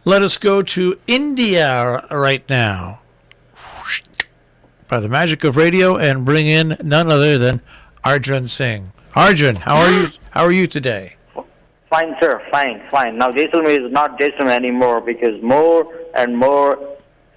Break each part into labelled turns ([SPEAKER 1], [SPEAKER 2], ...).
[SPEAKER 1] Let us go to India right now by the magic of radio and bring in none other than Arjun Singh. Arjun, how are you? How are you today?
[SPEAKER 2] Fine, sir. Fine. Now, Jaisalmer is not Jaisalmer anymore because more and more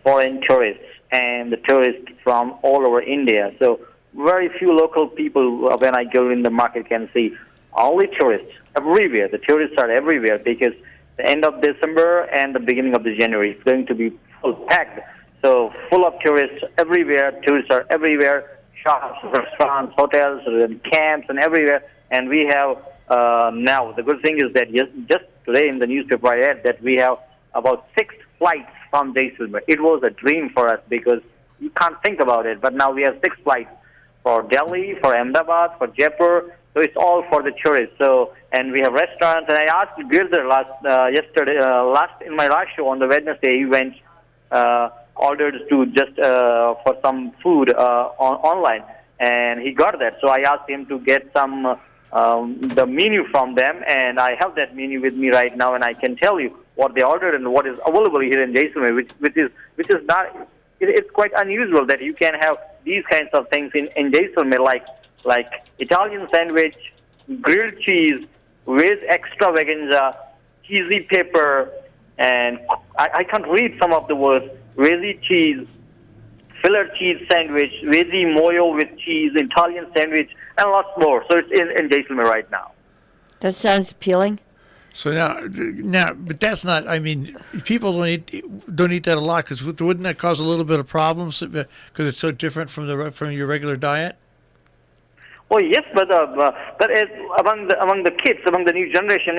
[SPEAKER 2] foreign tourists and the tourists from all over India. So, very few local people, when I go in the market, can see only tourists everywhere. The tourists are everywhere because the end of December and the beginning of the January is going to be full packed. So, full of tourists everywhere. Tourists are everywhere. Shops, restaurants, hotels, and camps, and everywhere. And we have now, the good thing is that just today in the newspaper I read that we have about 6 flights from Jaisalmer. It was a dream for us because you can't think about it. But now we have 6 flights for Delhi, for Ahmedabad, for Jaipur. So it's all for the tourists. So, and we have restaurants. And I asked Girdhar in my last show on the Wednesday, he went ordered to just for some food online, and he got that. So I asked him to get some the menu from them, and I have that menu with me right now, and I can tell you what they ordered and what is available here in Jaisalmer, which is not. It's quite unusual that you can have these kinds of things in Jaisalmer, like Italian sandwich, grilled cheese with extravaganza, cheesy pepper, and I can't read some of the words. Veggie cheese, filler cheese sandwich, veggie moyo with cheese, Italian sandwich, and lots more. So it's in Jaisalmer right now.
[SPEAKER 3] That sounds appealing.
[SPEAKER 1] So now, but that's not. I mean, people don't eat that a lot because wouldn't that cause a little bit of problems because it's so different from your regular diet?
[SPEAKER 2] Well, yes, but among the kids, among the new generation,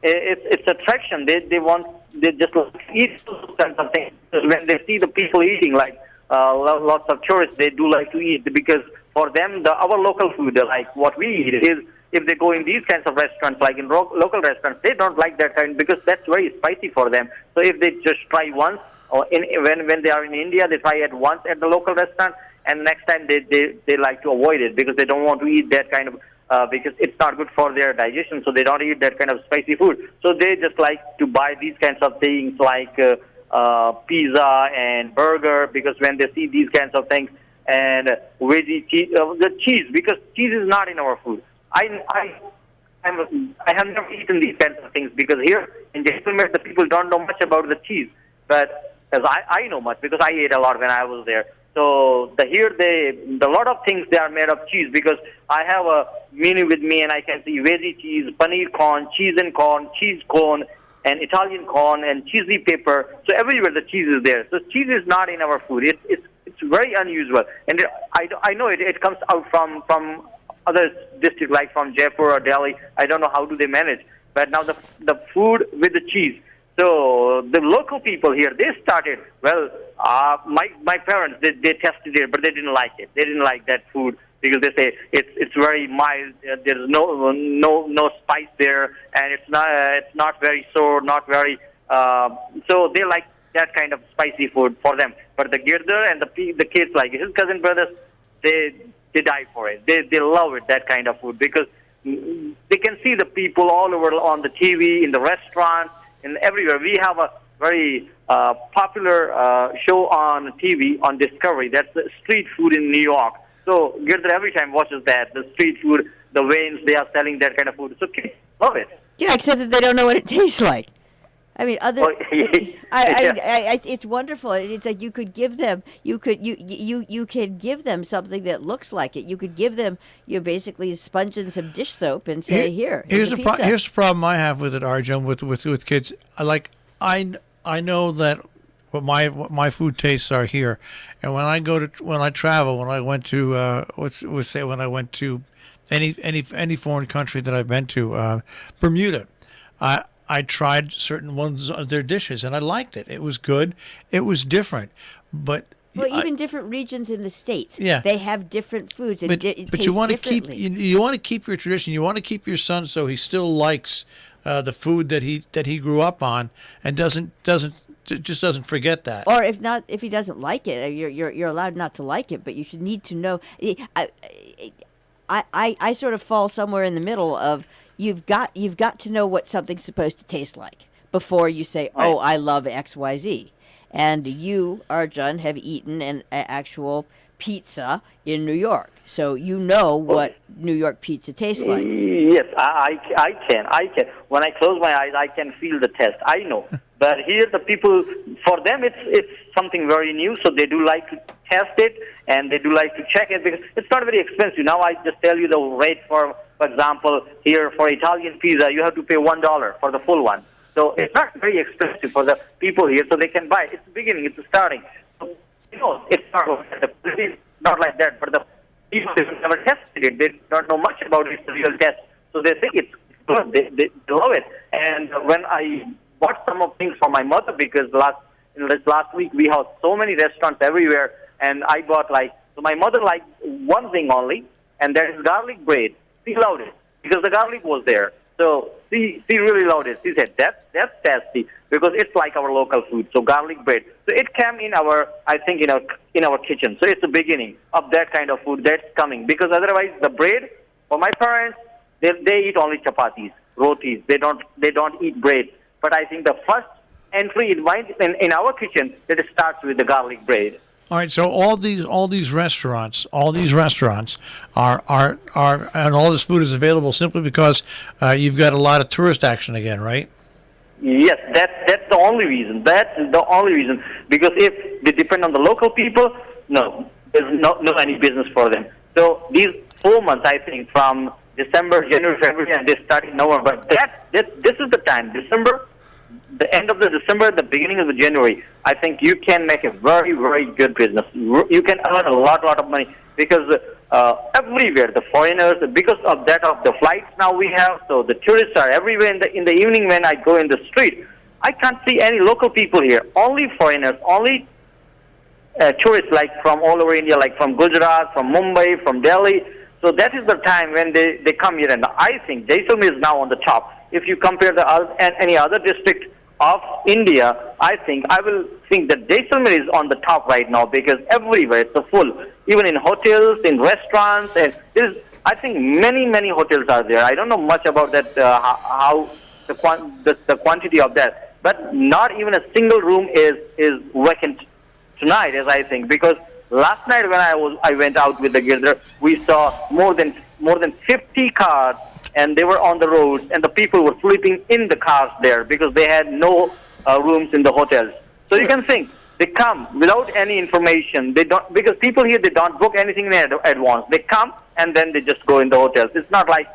[SPEAKER 2] it's attraction. They just like to eat something. When they see the people eating, like lots of tourists, they do like to eat because for them, our local food, like what we eat, is if they go in these kinds of restaurants, like in local restaurants, they don't like that kind because that's very spicy for them. So if they just try once, or when they are in India, they try it once at the local restaurant, and next time they like to avoid it because they don't want to eat that kind of. Because it's not good for their digestion, so they don't eat that kind of spicy food. So they just like to buy these kinds of things like pizza and burger because when they see these kinds of things and veggie cheese, the cheese, because cheese is not in our food. I have never eaten these kinds of things because here in Jaisalmer the people don't know much about the cheese, but as I know much because I ate a lot when I was there. So the lot of things they are made of cheese because I have a menu with me and I can see veggie cheese, paneer corn, cheese and corn, cheese cone, and Italian corn and cheesy pepper. So everywhere the cheese is there. So cheese is not in our food. It's very unusual, and I know it comes out from other districts like from Jaipur or Delhi. I don't know how do they manage, but now the food with the cheese. So the local people here, they started, my parents, they tested it, but they didn't like it. They didn't like that food because they say it's very mild. There's no spice there, and it's not very sour, not very. So they like that kind of spicy food for them. But the Girdhar and the kids, like his cousin brothers, they die for it. They love it, that kind of food, because they can see the people all over on the TV, in the restaurants, and everywhere. We have a very popular show on TV on Discovery. That's the street food in New York. So Girdhar every time watches that, the street food, the wains, they are selling that kind of food. So kids love it.
[SPEAKER 3] Yeah, except that they don't know what it tastes like. I mean, it's wonderful. It's like you could give them, you could give them something that looks like it. You could give them, basically a sponge and some dish soap and say, here's the
[SPEAKER 1] problem I have with it, Arjun, with kids. I know that what my food tastes are here, and when I travel, when I went to when I went to any foreign country that I've been to, Bermuda, I tried certain ones of their dishes, and I liked it. It was good. It was different, but
[SPEAKER 3] even different regions in the States,
[SPEAKER 1] yeah,
[SPEAKER 3] they have different foods.
[SPEAKER 1] But you want to keep your tradition. You want to keep your son so he still likes the food that he grew up on, and doesn't forget that.
[SPEAKER 3] Or if he doesn't like it, you're allowed not to like it, but you should need to know. I sort of fall somewhere in the middle of. You've got to know what something's supposed to taste like, before you say,
[SPEAKER 2] Right.
[SPEAKER 3] "Oh, I love XYZ." And you, Arjun, have eaten an actual pizza in New York, so you know what New York pizza tastes like.
[SPEAKER 2] Yes, I can. When I close my eyes, I can feel the taste. I know. But here, the people, for them, it's something very new, so they do like to test it, and they do like to check it, because it's not very expensive. Now I just tell you the rate for example, here for Italian pizza, you have to pay $1 for the full one. So it's not very expensive for the people here, so they can buy it. It's the beginning, it's the starting. So, it's not like that, but the people who never tested it, they don't know much about it, it's a real test. So they think it's good, they love it. And when I bought some of things for my mother, because this last week we have so many restaurants everywhere, and I bought so my mother liked one thing only, and that is garlic bread. She loved it because the garlic was there. So she really loved it. She said, that's tasty, because it's like our local food. So garlic bread. So it came in our kitchen. So it's the beginning of that kind of food that's coming. Because otherwise, the bread for my parents, they eat only chapatis, rotis. They don't eat bread. But I think the first entry in our kitchen, that it starts with the garlic bread.
[SPEAKER 1] All right, so all these restaurants are and all this food is available simply because you've got a lot of tourist action again, right?
[SPEAKER 2] Yes, that's the only reason. That's the only reason. Because if they depend on the local people, no, there's no any business for them. So these 4 months, I think, from December, January, February, and they start in November. But this is the time, December. The end of the December, the beginning of the January, I think you can make a very, very good business. You can earn a lot of money, because everywhere the foreigners, because of the flights now we have, so the tourists are everywhere. In the evening when I go in the street, I can't see any local people here. Only foreigners, only tourists from all over India, like from Gujarat, from Mumbai, from Delhi. So that is the time when they come here, and I think Jaisalmer is now on the top. If you compare any other district of India, I will think that Jaisalmer is on the top right now, because everywhere it's full, even in hotels, in restaurants, and I think many hotels are there. I don't know much about that, how the quantity of that, but not even a single room is vacant tonight, as I think, because last night when I went out with the Girdhar, we saw more than 50 cars, and they were on the roads, and the people were sleeping in the cars there because they had no rooms in the hotels. So you can think, they come without any information. They don't, because people here, they don't book anything in advance. They come and then they just go in the hotels. It's not like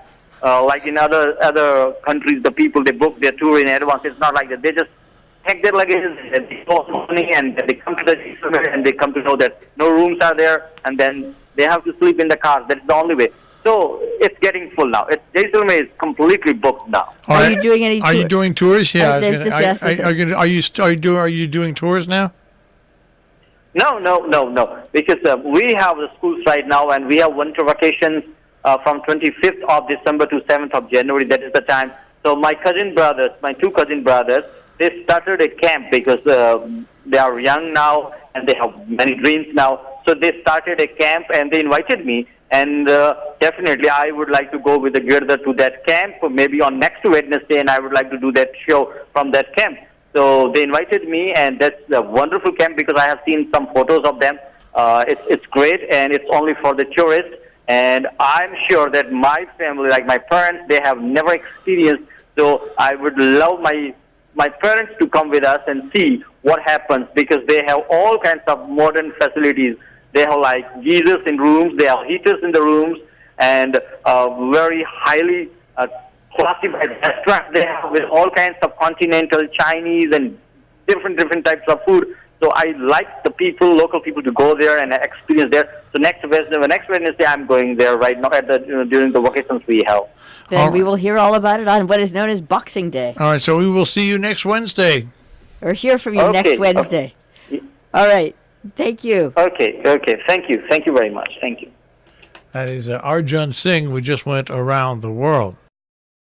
[SPEAKER 2] in other countries, the people, they book their tour in advance. It's not like that. They just take their luggage, and they go money, and they come to the Jaisalmer, and they come to know that no rooms are there, and then they have to sleep in the cars. That's the only way. So it's getting full now. Jaisalmer is completely booked now.
[SPEAKER 3] Are you doing any?
[SPEAKER 1] Are you doing tours? Yeah. Are you doing tours now?
[SPEAKER 2] No. Because we have the schools right now, and we have winter vacations from 25th of December to 7th of January. That is the time. So my two cousin brothers, they started a camp because they are young now and they have many dreams now. So they started a camp and they invited me. And definitely, I would like to go with the Girdhar to that camp, maybe on next Wednesday, and I would like to do that show from that camp. So they invited me, and that's a wonderful camp because I have seen some photos of them. It's great, and it's only for the tourists. And I'm sure that my family, like my parents, they have never experienced. So I would love my parents to come with us and see what happens, because they have all kinds of modern facilities. They have like geysers in rooms, they have heaters in the rooms, and very highly classified restaurants they have with all kinds of continental, Chinese, and different types of food. So I like the local people to go there and experience there. So next Wednesday I'm going there right now during the vacations we have.
[SPEAKER 3] Then we will hear all about it on what is known as Boxing Day.
[SPEAKER 1] All right, so we will see you next Wednesday.
[SPEAKER 3] Or hear from you next Wednesday. All right. Thank you.
[SPEAKER 2] Okay. Thank you very much. Thank you.
[SPEAKER 1] That is Arjun Singh. We just went around the world.